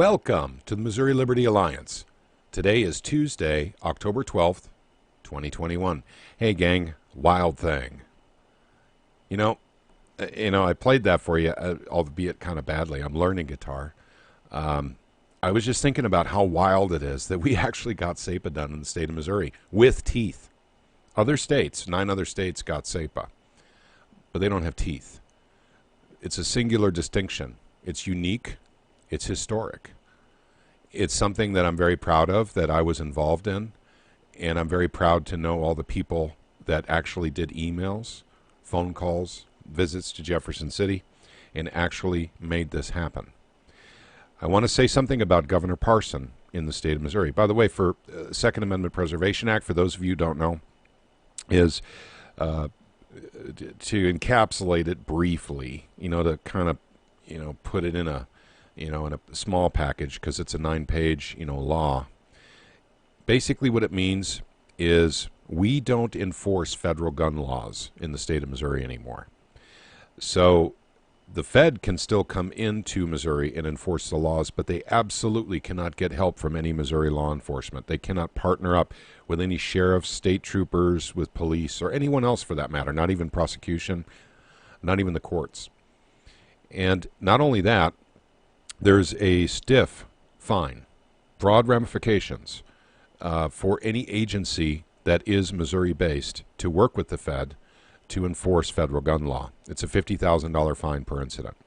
Welcome to the Missouri Liberty Alliance. Today is Tuesday, October 12th, 2021. Hey gang, wild thing. You know, I played that for you, albeit kind of badly. I'm learning guitar. I was just thinking about how wild it is that we actually got SAPA done in the state of Missouri with teeth. Other states, 9 other states got SAPA, but they don't have teeth. It's a singular distinction. It's unique. It's historic. It's something that I'm very proud of, that I was involved in, and I'm very proud to know all the people that actually did emails, phone calls, visits to Jefferson City, and actually made this happen. I want to say something about Governor Parson in the state of Missouri. By the way, for Second Amendment Preservation Act, for those of you who don't know, is to encapsulate it briefly, to kind of, put it in a in a small package, because it's a 9-page, law. Basically what it means is we don't enforce federal gun laws in the state of Missouri anymore. So the Fed can still come into Missouri and enforce the laws, but they absolutely cannot get help from any Missouri law enforcement. They cannot partner up with any sheriffs, state troopers, with police, or anyone else for that matter, not even prosecution, not even the courts. And not only that, there's a stiff fine, broad ramifications for any agency that is Missouri-based to work with the Fed to enforce federal gun law. It's a $50,000 fine per incident.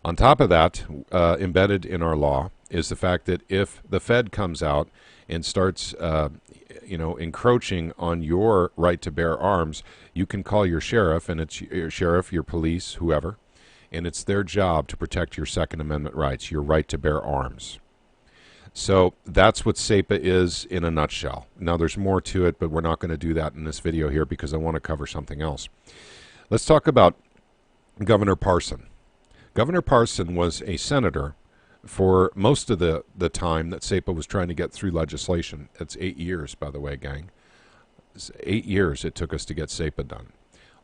On top of that, embedded in our law is the fact that if the Fed comes out and starts encroaching on your right to bear arms, you can call your sheriff, and it's your sheriff, your police, whoever, and it's their job to protect your Second Amendment rights, your right to bear arms. So that's what SAPA is in a nutshell. Now there's more to it, but we're not going to do that in this video here because I want to cover something else. Let's talk about Governor Parson. Governor Parson was a senator for most of the time that SAPA was trying to get through legislation. That's 8 years, by the way, gang. It's 8 years it took us to get SAPA done.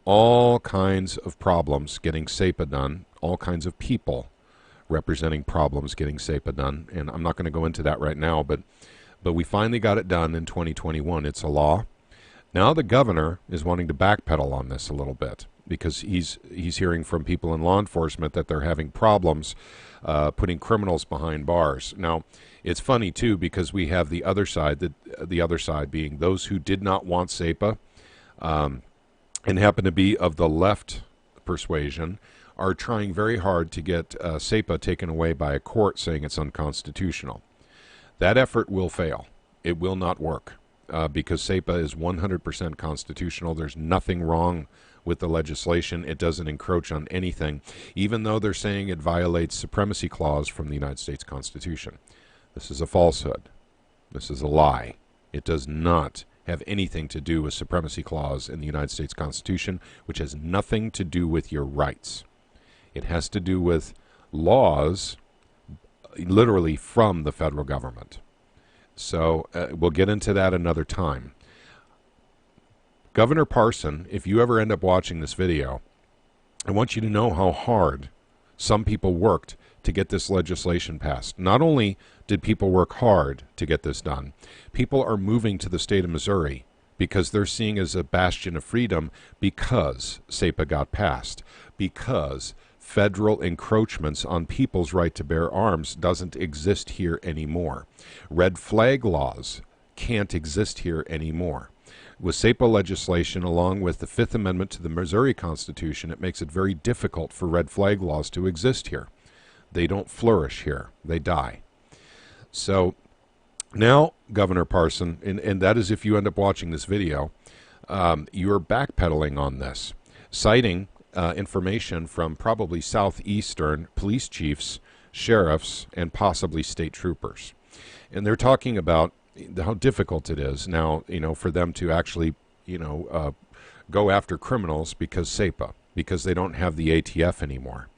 All kinds of problems getting SAPA done, all kinds of people representing problems getting SAPA done, and I'm not going to go into that right now, but we finally got it done in 2021. It's a law. Now the governor is wanting to backpedal on this a little bit because he's hearing from people in law enforcement that they're having problems putting criminals behind bars. Now, it's funny too because we have the other side, the other side being those who did not want SAPA and happen to be of the left persuasion, are trying very hard to get SAPA taken away by a court saying it's unconstitutional. That effort will fail. It will not work because SAPA is 100% constitutional. There's nothing wrong with the legislation. It doesn't encroach on anything, even though they're saying it violates supremacy clause from the United States Constitution. This is a falsehood. This is a lie. It does not have anything to do with supremacy clause in the United States Constitution, which has nothing to do with your rights. It has to do with laws literally from the federal government. So we'll get into that another time. Governor Parson, if you ever end up watching this video, I want you to know how hard some people worked to get this legislation passed. Not only did people work hard to get this done, people are moving to the state of Missouri because they're seeing it as a bastion of freedom because SAPA got passed, because federal encroachments on people's right to bear arms doesn't exist here anymore. Red flag laws can't exist here anymore. With SAPA legislation, along with the Fifth Amendment to the Missouri Constitution, it makes it very difficult for red flag laws to exist here. They don't flourish here. They die. So now, Governor Parson, and that is if you end up watching this video, you're backpedaling on this, citing information from probably southeastern police chiefs, sheriffs, and possibly state troopers. And they're talking about how difficult it is now, for them to actually, go after criminals because SAPA, because they don't have the ATF anymore.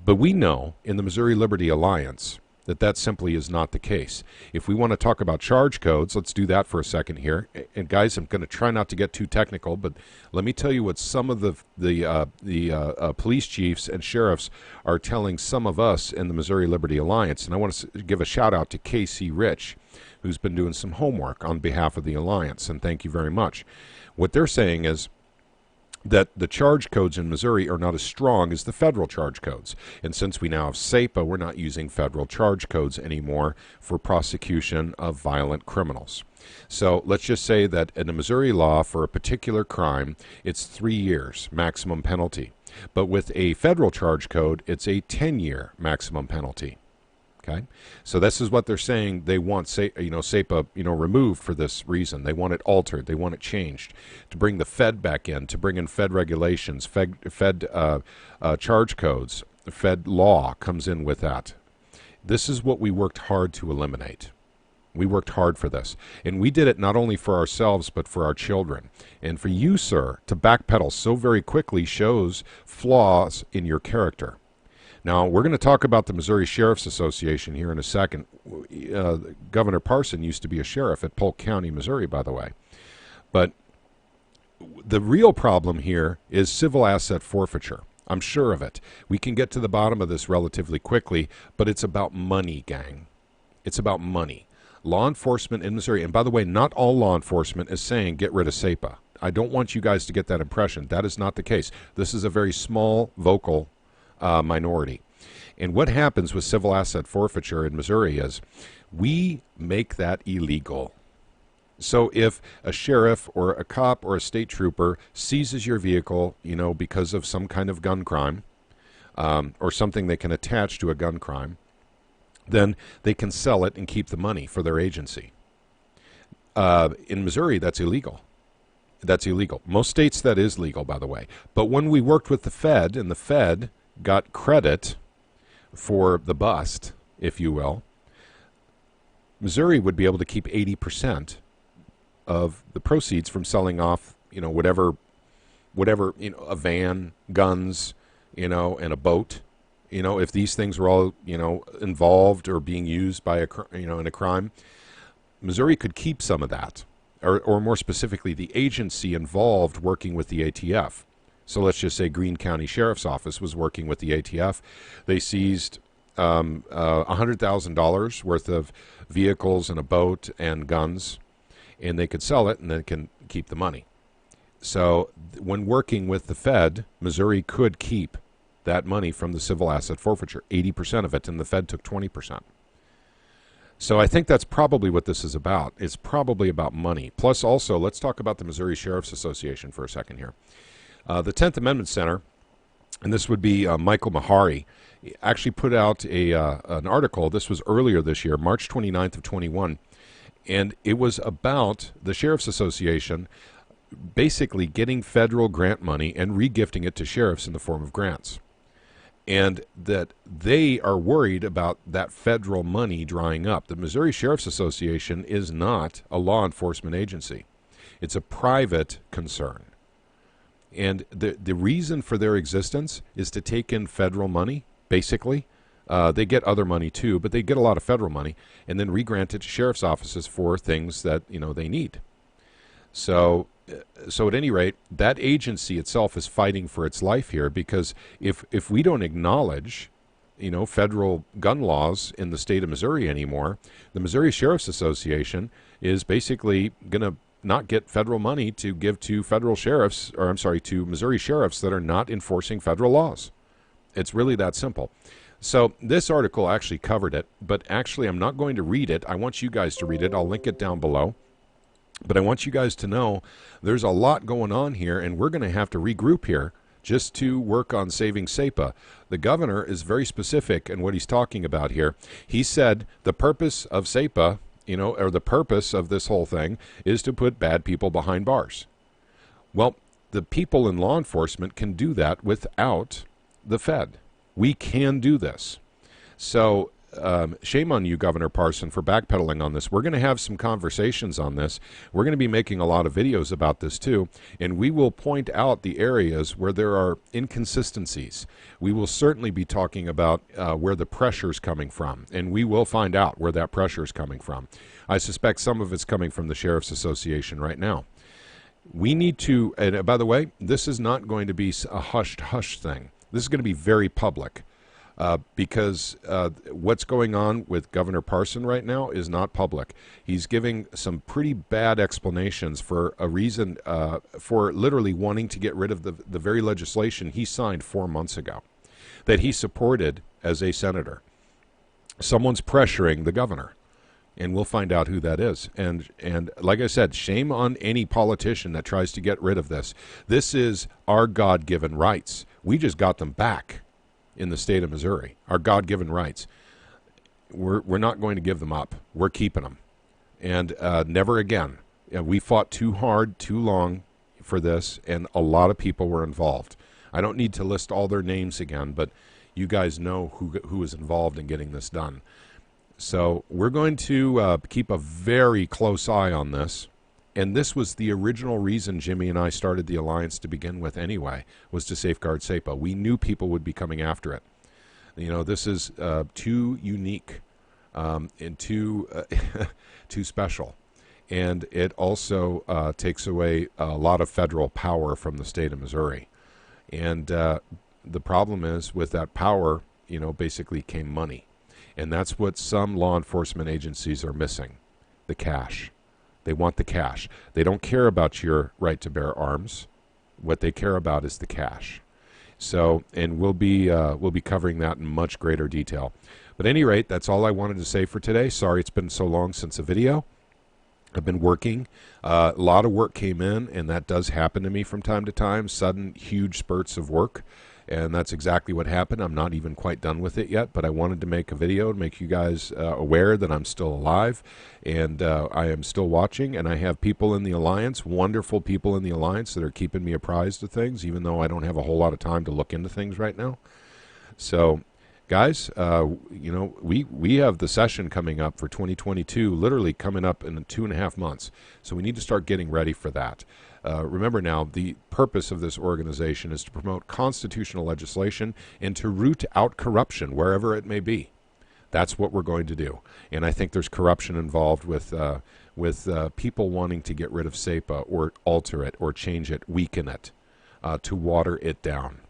But we know in the Missouri Liberty Alliance that simply is not the case. If we want to talk about charge codes, let's do that for a second here. And guys, I'm going to try not to get too technical, but let me tell you what some of the police chiefs and sheriffs are telling some of us in the Missouri Liberty Alliance. And I want to give a shout out to Casey Rich, who's been doing some homework on behalf of the Alliance, and thank you very much. What they're saying is that the charge codes in Missouri are not as strong as the federal charge codes. And since we now have SAPA, we're not using federal charge codes anymore for prosecution of violent criminals. So let's just say that in the Missouri law for a particular crime, it's 3 years maximum penalty. But with a federal charge code, it's a 10-year maximum penalty. Okay, so this is what they're saying. They want SAPA removed for this reason. They want it altered. They want it changed to bring the Fed back in, to bring in Fed regulations, Fed charge codes. Fed law comes in with that. This is what we worked hard to eliminate. We worked hard for this, and we did it not only for ourselves but for our children. And for you, sir, to backpedal so very quickly shows flaws in your character. Now, we're going to talk about the Missouri Sheriff's Association here in a second. Governor Parson used to be a sheriff at Polk County, Missouri, by the way. But the real problem here is civil asset forfeiture. I'm sure of it. We can get to the bottom of this relatively quickly, but it's about money, gang. It's about money. Law enforcement in Missouri, and by the way, not all law enforcement is saying get rid of SAPA. I don't want you guys to get that impression. That is not the case. This is a very small, vocal minority. And what happens with civil asset forfeiture in Missouri is we make that illegal. So if a sheriff or a cop or a state trooper seizes your vehicle, because of some kind of gun crime, or something they can attach to a gun crime, then they can sell it and keep the money for their agency. In Missouri, that's illegal. That's illegal. Most states that is legal, by the way. But when we worked with the Fed, and the Fed got credit for the bust, if you will, Missouri would be able to keep 80% of the proceeds from selling off, whatever, a van, guns, and a boat. If these things were all, involved or being used by in a crime, Missouri could keep some of that, or more specifically, the agency involved working with the ATF. So let's just say Greene County Sheriff's Office was working with the ATF. They seized $100,000 worth of vehicles and a boat and guns, and they could sell it and then can keep the money. So when working with the Fed, Missouri could keep that money from the civil asset forfeiture, 80% of it, and the Fed took 20%. So I think that's probably what this is about. It's probably about money. Plus also, let's talk about the Missouri Sheriff's Association for a second here. The 10th Amendment Center, and this would be Michael Mahari, actually put out an article. This was earlier this year, March 29th of 21, and it was about the Sheriff's Association basically getting federal grant money and regifting it to sheriffs in the form of grants. And that they are worried about that federal money drying up. The Missouri Sheriff's Association is not a law enforcement agency. It's a private concern. And the reason for their existence is to take in federal money, basically. They get other money too, but they get a lot of federal money, and then re-grant it to sheriff's offices for things that they need. So at any rate, that agency itself is fighting for its life here, because if we don't acknowledge federal gun laws in the state of Missouri anymore, the Missouri Sheriff's Association is basically going to not get federal money to give to federal sheriffs, to Missouri sheriffs that are not enforcing federal laws. It's really that simple. So this article actually covered it, but actually I'm not going to read it. I want you guys to read it. I'll link it down below. But I want you guys to know there's a lot going on here, and we're going to have to regroup here just to work on saving SAPA. The governor is very specific in what he's talking about here. He said the purpose of SAPA, or the purpose of this whole thing, is to put bad people behind bars. Well, the people in law enforcement can do that without the Fed. We can do this. So shame on you, Governor Parson, for backpedaling on this. We're going to have some conversations on this. We're going to be making a lot of videos about this too, and we will point out the areas where there are inconsistencies. We will certainly be talking about where the pressure is coming from, and we will find out where that pressure is coming from. I suspect some of it's coming from the Sheriff's Association right now. We need to, and by the way, this is not going to be a hush-hush thing. This is going to be very public. Because what's going on with Governor Parson right now is not public. He's giving some pretty bad explanations for a reason for literally wanting to get rid of the very legislation he signed 4 months ago that he supported as a senator. Someone's pressuring the governor, and we'll find out who that is. And like I said, shame on any politician that tries to get rid of this. This is our God-given rights. We just got them back in the state of Missouri, our God-given rights. We're not going to give them up. We're keeping them. And never again. We fought too hard, too long for this, and a lot of people were involved. I don't need to list all their names again, but you guys know who is involved in getting this done. So we're going to keep a very close eye on this. And this was the original reason Jimmy and I started the alliance to begin with anyway, was to safeguard SAPA. We knew people would be coming after it. You know, this is too unique and too special. And it also takes away a lot of federal power from the state of Missouri. And the problem is with that power, you know, basically came money. And that's what some law enforcement agencies are missing, the cash. They want the cash. They don't care about your right to bear arms. What they care about is the cash. So, and we'll be covering that in much greater detail. But at any rate, that's all I wanted to say for today. Sorry it's been so long since a video. I've been working. A lot of work came in, and that does happen to me from time to time, sudden, huge spurts of work. And that's exactly what happened. I'm not even quite done with it yet, but I wanted to make a video to make you guys aware that I'm still alive and I am still watching. And I have people in the Alliance, wonderful people in the Alliance that are keeping me apprised of things, even though I don't have a whole lot of time to look into things right now. So, guys, you know, we have the session coming up for 2022, literally coming up in 2.5 months. So we need to start getting ready for that. Remember now, the purpose of this organization is to promote constitutional legislation and to root out corruption wherever it may be. That's what we're going to do. And I think there's corruption involved with people wanting to get rid of SAPA or alter it or change it, weaken it, to water it down.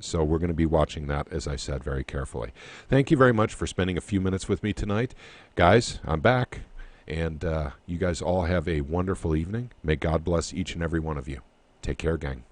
So we're going to be watching that, as I said, very carefully. Thank you very much for spending a few minutes with me tonight. Guys, I'm back. And you guys all have a wonderful evening. May God bless each and every one of you. Take care, gang.